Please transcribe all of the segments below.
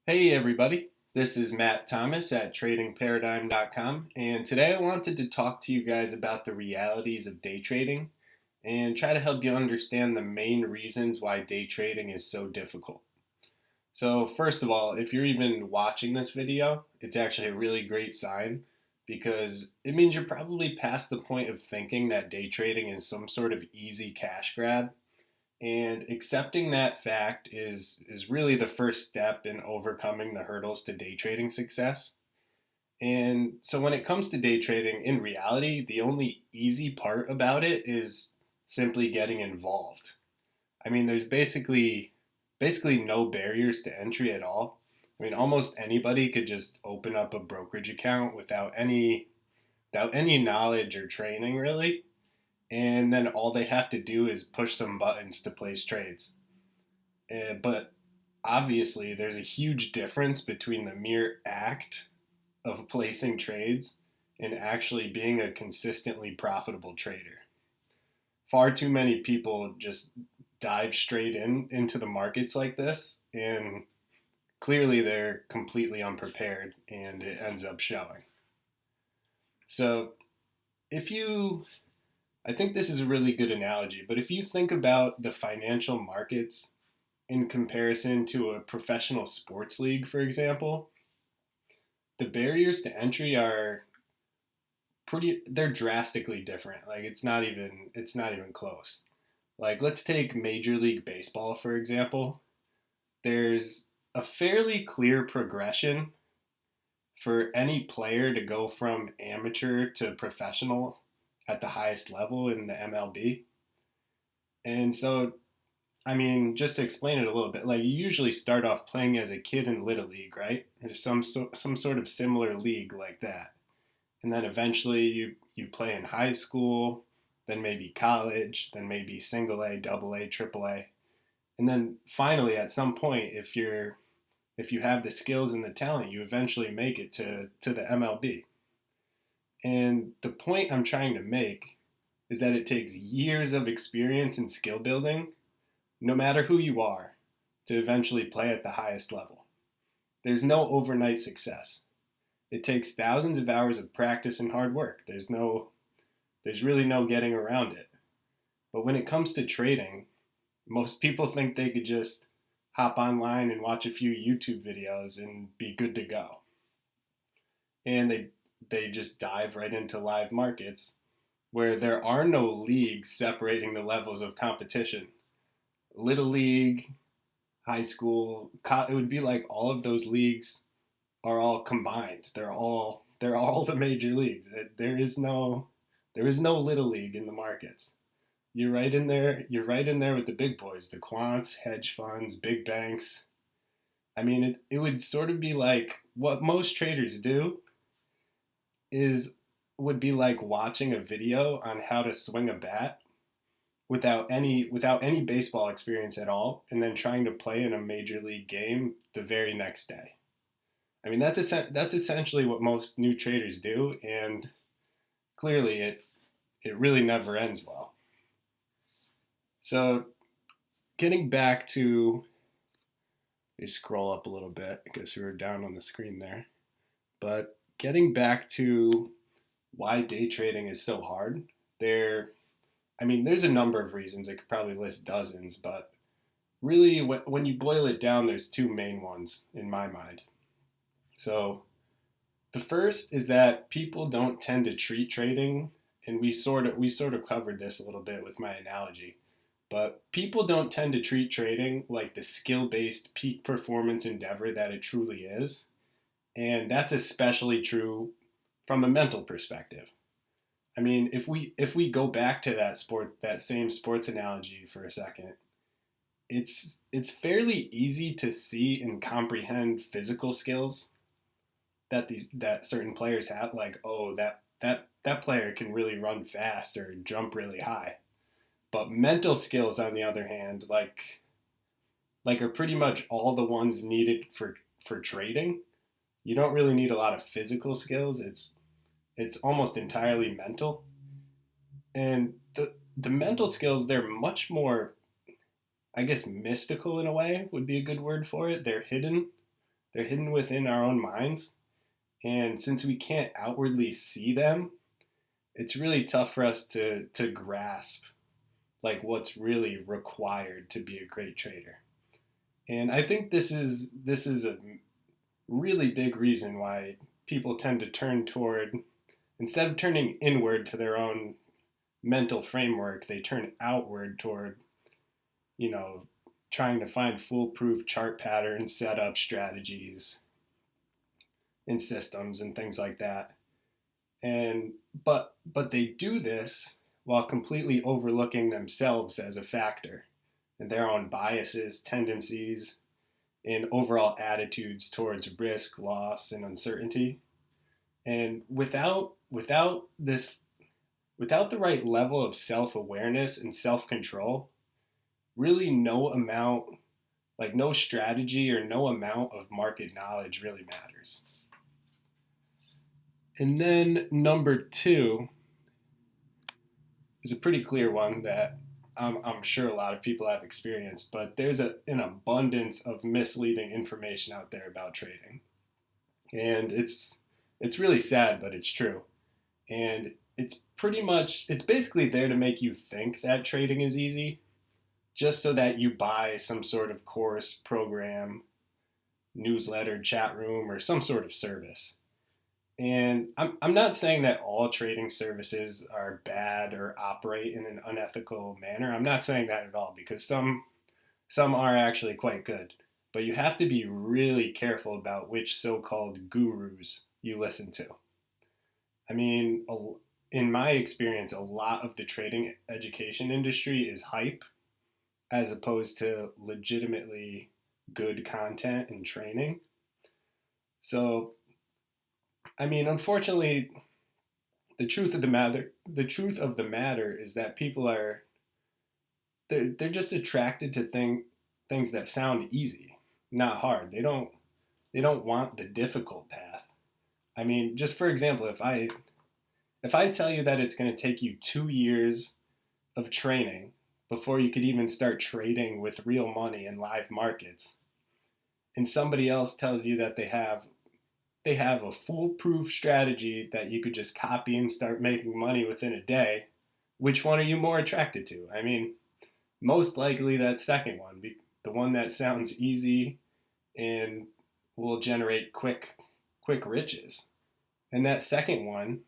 Hey everybody, this is Matt Thomas at tradingparadigm.com, and today I wanted to talk to you guys about the realities of day trading and try to help you understand the main reasons why day trading is so difficult. So, first of all, if you're even watching this video, it's actually a really great sign because it means you're probably past the point of thinking that day trading is some sort of easy cash grab, and accepting that fact is really the first step in overcoming the hurdles to day trading success. And so when it comes to day trading, in reality, the only easy part about it is simply getting involved. I mean, there's basically no barriers to entry at all. I mean, almost anybody could just open up a brokerage account without any knowledge or training really, and then all they have to do is push some buttons to place trades. But obviously, there's a huge difference between the mere act of placing trades and actually being a consistently profitable trader. Far too many people just dive straight into the markets like this, and clearly they're completely unprepared, and it ends up showing. So, if you I think this is a really good analogy, but if you think about the financial markets in comparison to a professional sports league, for example, the barriers to entry are they're drastically different. Like it's not even close. Like let's take Major League Baseball for example. There's a fairly clear progression for any player to go from amateur to professional at the highest level in the MLB. And so I mean, just to explain it a little bit, like you usually start off playing as a kid in Little League, right? Or some sort of similar league like that. And then eventually you play in high school, then maybe college, then maybe single A, double A, triple A. And then finally at some point if you have the skills and the talent, you eventually make it to the MLB. And the point I'm trying to make is that it takes years of experience and skill building, no matter who you are, to eventually play at the highest level. There's no overnight success. It takes thousands of hours of practice and hard work. There's really no getting around it. But when it comes to trading, most people think they could just hop online and watch a few YouTube videos and be good to go. And they just dive right into live markets where there are no leagues separating the levels of competition. Little league, high school, it would be like all of those leagues are all combined. They're all the major leagues. There is no little league in the markets. You're right in there. You're right in there with the big boys, the quants, hedge funds, big banks. I mean, it would sort of be like what most traders do is would be like watching a video on how to swing a bat without any baseball experience at all, and then trying to play in a major league game the very next day. I mean, that's essentially what most new traders do, and clearly it really never ends well. So, getting back to, let me scroll up a little bit because we were down on the screen there. But getting back to why day trading is so hard, there's a number of reasons. I could probably list dozens, but really, when you boil it down, there's two main ones in my mind. So, the first is that people don't tend to treat trading, and we sort of covered this a little bit with my analogy, but people don't tend to treat trading like the skill-based peak performance endeavor that it truly is, and that's especially true from a mental perspective. I mean, if we go back to that same sports analogy for a second, it's fairly easy to see and comprehend physical skills that certain players have, like, oh, that player can really run fast or jump really high. But mental skills, on the other hand, like are pretty much all the ones needed for trading. You don't really need a lot of physical skills. It's almost entirely mental. And the mental skills, they're much more, I guess, mystical in a way would be a good word for it. They're hidden. They're hidden within our own minds. And since we can't outwardly see them, it's really tough for us to grasp like what's really required to be a great trader. And I think this is a really big reason why people tend to turn toward, instead of turning inward to their own mental framework, they turn outward toward, you know, trying to find foolproof chart patterns, setup strategies, and systems and things like that. And but they do this while completely overlooking themselves as a factor and their own biases, tendencies, and overall attitudes towards risk, loss, and uncertainty. And without the right level of self-awareness and self-control, really no amount, like no strategy or no amount of market knowledge really matters. And then number two is a pretty clear one that I'm sure a lot of people have experienced, but there's an abundance of misleading information out there about trading. And it's really sad, but it's true. And it's basically there to make you think that trading is easy, just so that you buy some sort of course, program, newsletter, chat room, or some sort of service. And I'm not saying that all trading services are bad or operate in an unethical manner. I'm not saying that at all, because some are actually quite good. But you have to be really careful about which so-called gurus you listen to. I mean, in my experience, a lot of the trading education industry is hype as opposed to legitimately good content and training. So, I mean, unfortunately, the truth of the matter is that people are they're just attracted to things that sound easy, not hard. They don't want the difficult path. I mean, just for example, if I tell you that it's going to take you 2 years of training before you could even start trading with real money in live markets, and somebody else tells you that they have a foolproof strategy that you could just copy and start making money within a day, which one are you more attracted to? I mean, most likely that second one, the one that sounds easy and will generate quick riches. And that second one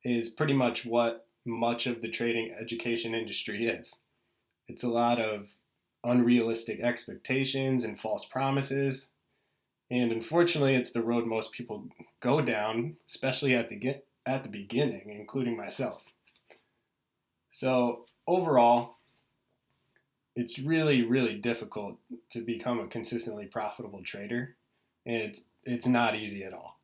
is pretty much what much of the trading education industry is. It's a lot of unrealistic expectations and false promises. And unfortunately, it's the road most people go down, especially at the beginning, including myself. So overall, it's really, really difficult to become a consistently profitable trader, and it's not easy at all.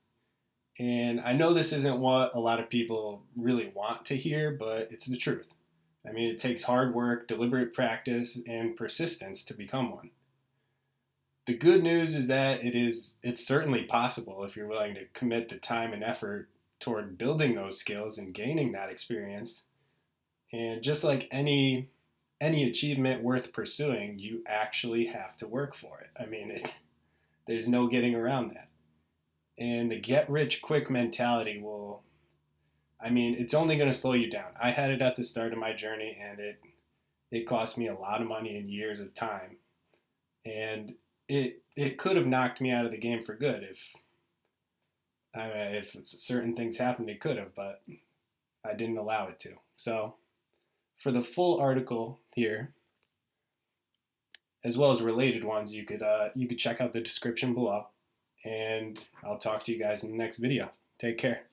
And I know this isn't what a lot of people really want to hear, but it's the truth. I mean, it takes hard work, deliberate practice, and persistence to become one. The good news is that it's certainly possible if you're willing to commit the time and effort toward building those skills and gaining that experience. And just like any achievement worth pursuing, you actually have to work for it. I mean, there's no getting around that. And the get rich quick mentality I mean, it's only going to slow you down. I had it at the start of my journey, and it cost me a lot of money and years of time. And it could have knocked me out of the game for good if certain things happened. It could have, but I didn't allow it to. So for the full article here, as well as related ones, you could check out the description below. And I'll talk to you guys in the next video. Take care.